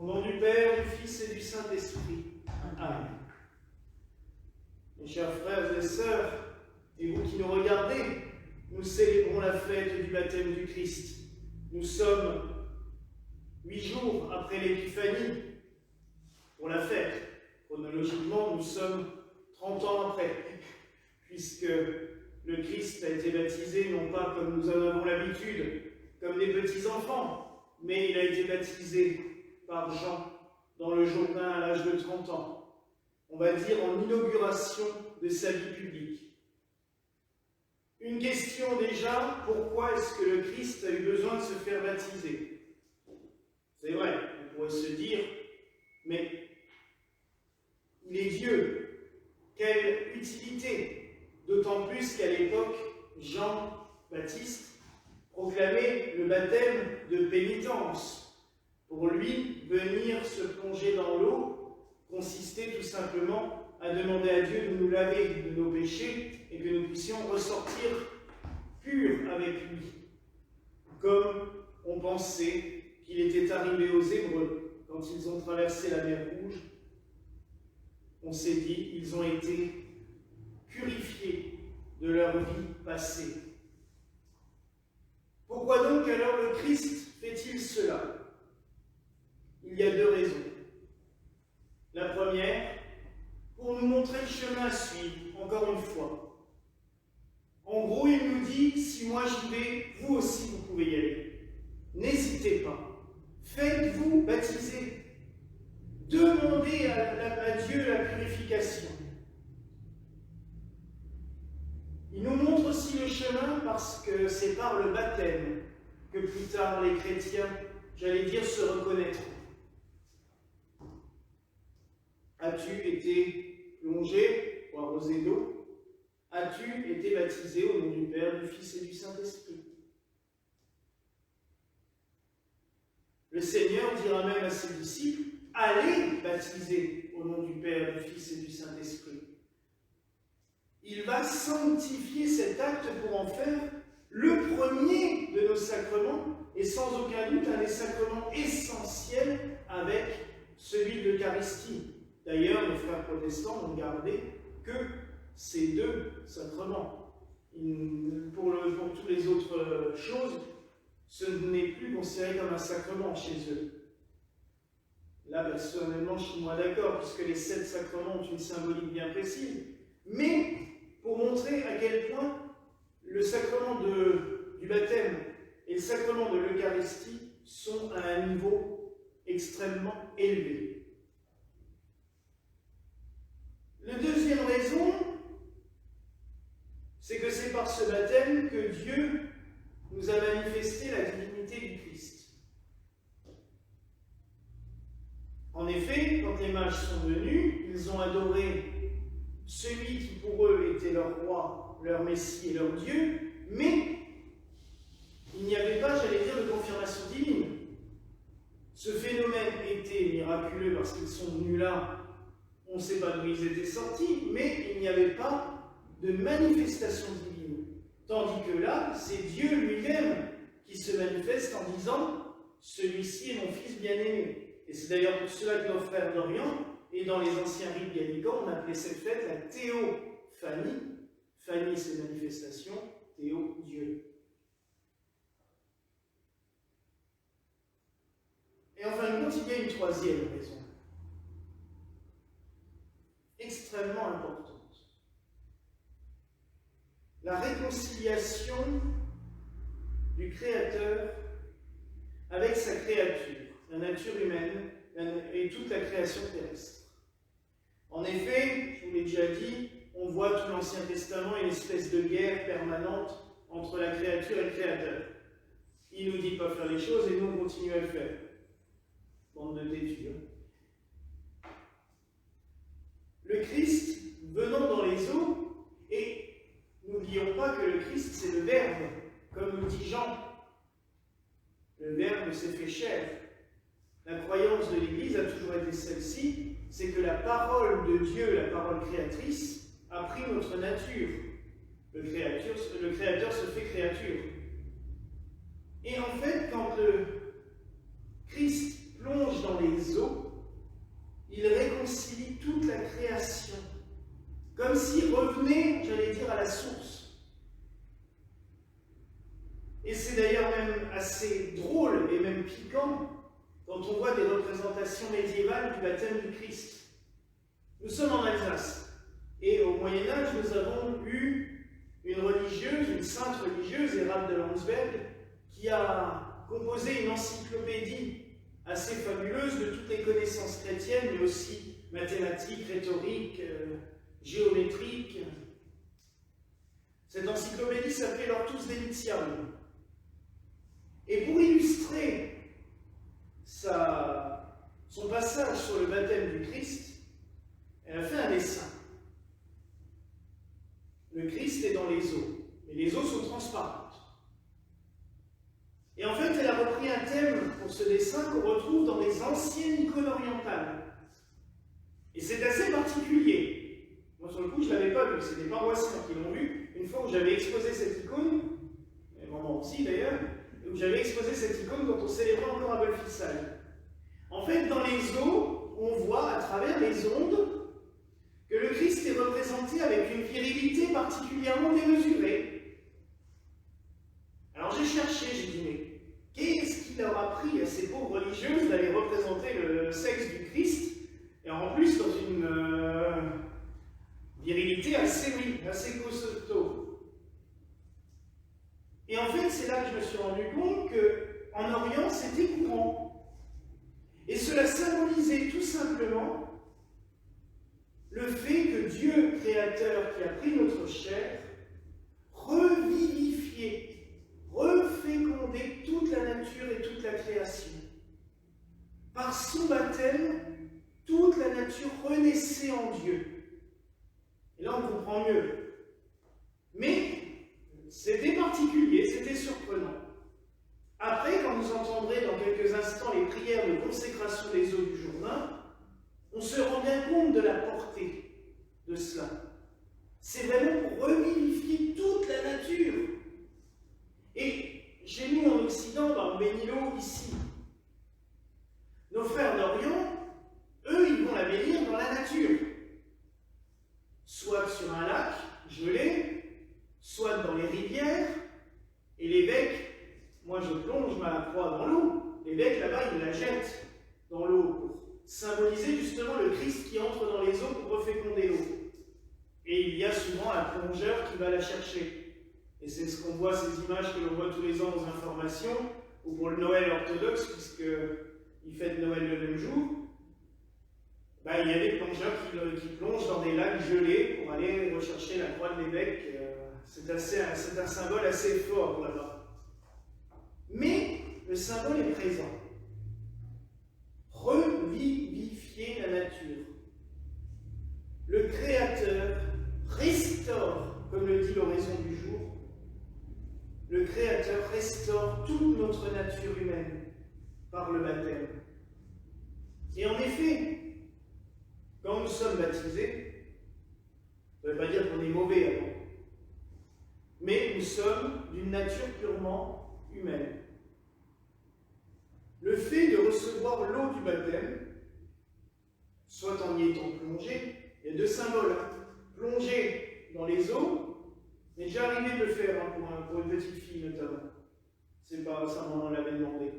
Au nom du Père, du Fils et du Saint-Esprit. Amen. Mes chers frères et sœurs, et vous qui nous regardez, nous célébrons la fête du baptême du Christ. Nous sommes 8 jours après l'Épiphanie pour la fête. Chronologiquement, nous sommes 30 ans après, puisque le Christ a été baptisé, non pas comme nous en avons l'habitude, comme des petits-enfants, mais il a été baptisé par Jean dans le Jourdain à l'âge de 30 ans. On va dire en inauguration de sa vie publique. Une question déjà, pourquoi est-ce que le Christ a eu besoin de se faire baptiser? C'est vrai, on pourrait se dire, mais il est Dieu, quelle utilité? D'autant plus qu'à l'époque, Jean-Baptiste proclamait le baptême de pénitence. Pour lui, venir se plonger dans l'eau consistait tout simplement à demander à Dieu de nous laver de nos péchés et que nous puissions ressortir purs avec lui. Comme on pensait qu'il était arrivé aux Hébreux quand ils ont traversé la mer Rouge, on s'est dit ils ont été purifiés de leur vie passée. Pourquoi donc alors le Christ fait-il cela? Il y a 2 raisons. La première, pour nous montrer le chemin à suivre, encore une fois. En gros, il nous dit, si moi j'y vais, vous aussi vous pouvez y aller. N'hésitez pas. Faites-vous baptiser. Demandez à Dieu la purification. Il nous montre aussi le chemin parce que c'est par le baptême que plus tard les chrétiens, j'allais dire, se reconnaîtront. As-tu été plongé ou arrosé d'eau? As-tu été baptisé au nom du Père, du Fils et du Saint-Esprit? Le Seigneur dira même à ses disciples, allez baptiser au nom du Père, du Fils et du Saint-Esprit. Il va sanctifier cet acte pour en faire le premier de nos sacrements et sans aucun doute un des sacrements essentiels avec celui de l'Eucharistie. D'ailleurs, les frères protestants n'ont gardé que ces 2 sacrements. Pour toutes les autres choses, ce n'est plus considéré comme un sacrement chez eux. Là, personnellement, je suis moins d'accord, puisque les 7 sacrements ont une symbolique bien précise. Mais, pour montrer à quel point le sacrement du baptême et le sacrement de l'Eucharistie sont à un niveau extrêmement élevé. La deuxième raison, c'est que c'est par ce baptême que Dieu nous a manifesté la divinité du Christ. En effet, quand les mages sont venus, ils ont adoré celui qui pour eux était leur roi, leur Messie et leur Dieu, mais il n'y avait pas, j'allais dire, de confirmation divine. Ce phénomène était miraculeux parce qu'ils sont venus là, on ne sait pas d'où ils étaient sortis, mais il n'y avait pas de manifestation divine. Tandis que là, c'est Dieu lui-même qui se manifeste en disant « Celui-ci est mon fils bien-aimé ». Et c'est d'ailleurs pour cela que nos frères d'Orient, et dans les anciens rites gallicans, on appelait cette fête la théophanie. Phanie, c'est manifestation, théo, Dieu. Et en fin de compte, il y a une 3e raison, extrêmement importante. La réconciliation du Créateur avec sa créature, la nature humaine et toute la création terrestre. En effet, je vous l'ai déjà dit, on voit tout l'Ancien Testament une espèce de guerre permanente entre la créature et le Créateur. Il nous dit de ne pas faire les choses et nous on continue à le faire. Bande de têtus. Le Christ venant dans les eaux, et n'oublions pas que le Christ c'est le Verbe, comme nous dit Jean. Le Verbe s'est fait chair. La croyance de l'Église a toujours été celle-ci, c'est que la parole de Dieu, la parole créatrice, a pris notre nature. Le Créateur se fait créature. Et en fait, quand le Christ plonge dans les eaux, il réconcilie toute la création, comme s'il revenait, j'allais dire, à la source. Et c'est d'ailleurs même assez drôle et même piquant quand on voit des représentations médiévales du baptême du Christ. Nous sommes en Alsace, et au Moyen-Âge, nous avons eu une religieuse, une sainte religieuse, Hérald de Landsberg, qui a composé une encyclopédie assez fabuleuse de toutes les connaissances chrétiennes, mais aussi mathématiques, rhétoriques, géométriques. Cette encyclopédie s'appelait l'Ortus Deliciarum. Et pour illustrer son passage sur le baptême du Christ, elle a fait un dessin. Le Christ est dans les eaux, et les eaux sont transparentes. Et en fait, elle a repris un thème pour ce dessin qu'on retrouve dans les anciennes icônes orientales. Et c'est assez particulier. Moi, sur le coup, je ne l'avais pas vu, c'est des paroissiens qui l'ont vu. Une fois où j'avais exposé cette icône, et maman aussi d'ailleurs, où j'avais exposé cette icône quand on célébrait encore à Belfissal. En fait, dans les eaux, on voit à travers les ondes que le Christ est représenté avec une virilité particulièrement démesurée. Alors j'ai cherché, j'ai dit, mais qu'est-ce qu'il leur a pris à ces pauvres religieuses d'aller représenter le sexe du Christ, et en plus dans une virilité assez costaud. Et en fait, c'est là que je me suis rendu compte qu'en Orient, c'était courant. Et cela symbolisait tout simplement le fait que Dieu, créateur qui a pris notre chair, revivifiait, refécondait toute la nature et toute la création. Par son baptême, toute la nature renaissait en Dieu. Et là, on comprend mieux. Mais c'était particulier, c'était surprenant. Après, quand vous entendrez dans quelques instants les prières de consécration des eaux du Jourdain, on se rend bien compte de la portée de cela. C'est vraiment pour revivifier toute la nature. Et chez nous en Occident, on bénit l'eau ici. Nos frères d'Orient, eux, ils vont la bénir dans la nature. Soit sur un lac gelé, soit dans les rivières. Et l'évêque, moi je plonge ma croix dans l'eau, l'évêque là-bas, il la jette dans l'eau pour symboliser justement le Christ qui entre dans les eaux pour reféconder l'eau. Et il y a souvent un plongeur qui va la chercher. Et c'est ce qu'on voit, ces images que l'on voit tous les ans aux informations, ou pour le Noël orthodoxe, puisqu'ils fêtent Noël le même jour. Il y a des plongeurs qui plongent dans des lacs gelés pour aller rechercher la croix de l'évêque. C'est un symbole assez fort là-bas. Mais le symbole est présent. Revivifier la nature. Le Créateur restaure, comme le dit l'oraison du jour, le Créateur restaure toute notre nature humaine par le baptême. Et en effet, quand nous sommes baptisés, ça ne veut pas dire qu'on est mauvais avant, mais nous sommes d'une nature purement humaine. Le fait de recevoir l'eau du baptême, soit en y étant plongé, il y a deux symboles. Plonger dans les eaux, mais déjà arrivé de le faire pour une petite fille notamment. C'est pas ça, maman l'avait demandé.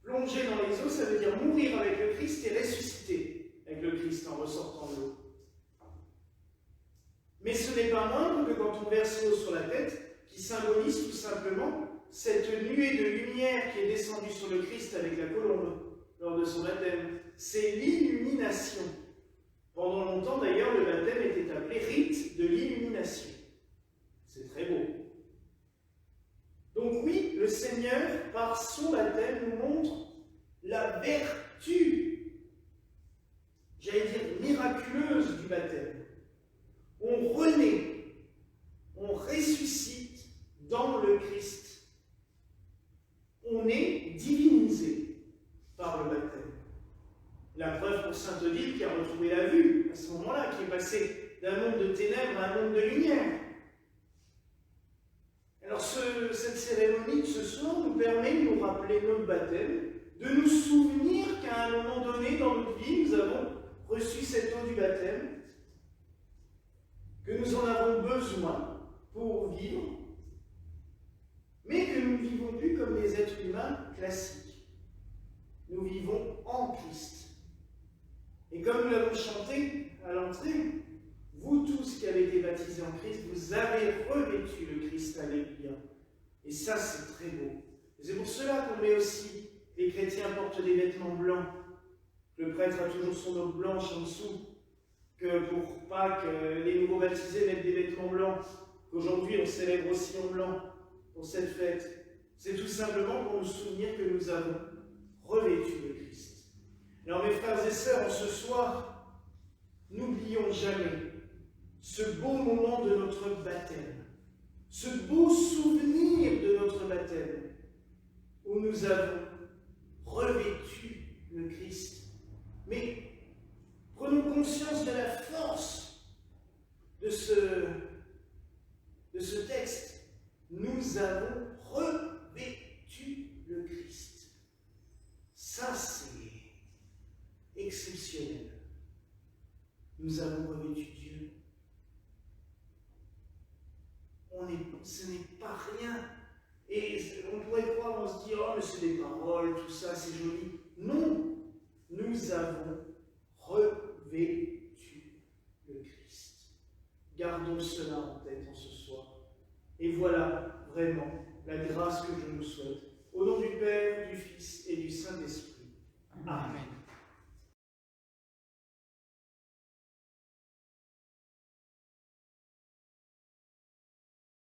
Plonger dans les eaux, ça veut dire mourir avec le Christ et ressusciter avec le Christ en ressortant de l'eau. Mais ce n'est pas moindre que quand on verse l'eau sur la tête, qui symbolise tout simplement cette nuée de lumière qui est descendue sur le Christ avec la colombe lors de son baptême. C'est l'illumination. Pendant longtemps, d'ailleurs, le baptême était appelé rite de l'illumination. C'est très beau. Donc oui, le Seigneur, par son baptême, nous montre la vertu, j'allais dire miraculeuse du baptême. On renaît, on ressuscite dans le Christ. On est divinisé par le baptême. La preuve pour sainte Odile qui a retrouvé la vue à ce moment-là, qui est passée d'un monde de ténèbres à un monde de lumière. Alors cette cérémonie de ce soir nous permet de nous rappeler notre baptême, de nous souvenir qu'à un moment donné dans notre vie, nous avons reçu cette eau du baptême, que nous en avons besoin pour vivre, mais que nous ne vivons plus comme des êtres humains classiques. Nous vivons en Christ. Et comme nous l'avons chanté à l'entrée, vous tous qui avez été baptisés en Christ, vous avez revêtu le Christ, alléluia. Et ça, c'est très beau. Et c'est pour cela qu'on met aussi, les chrétiens portent des vêtements blancs. Le prêtre a toujours son robe blanche en dessous, que pour Pâques, les nouveaux baptisés mettent des vêtements blancs, qu'aujourd'hui on célèbre aussi en blanc pour cette fête. C'est tout simplement pour nous souvenir que nous avons revêtu le Christ. Alors mes frères et sœurs, en ce soir, n'oublions jamais ce beau moment de notre baptême, ce beau souvenir de notre baptême, où nous avons revêtu le Christ. Mais prenons conscience de la force de ce texte. Nous avons revêtu le Christ. Ça, c'est exceptionnel. Nous avons revêtu Dieu. Ce n'est pas rien. Et on pourrait croire, on se dit, oh, mais c'est des paroles, tout ça, c'est joli. Non, nous avons revêtu le Christ. Gardons cela en tête en ce soir. Et voilà vraiment la grâce que je nous souhaite. Au nom du Père, du Fils et du Saint-Esprit. Amen.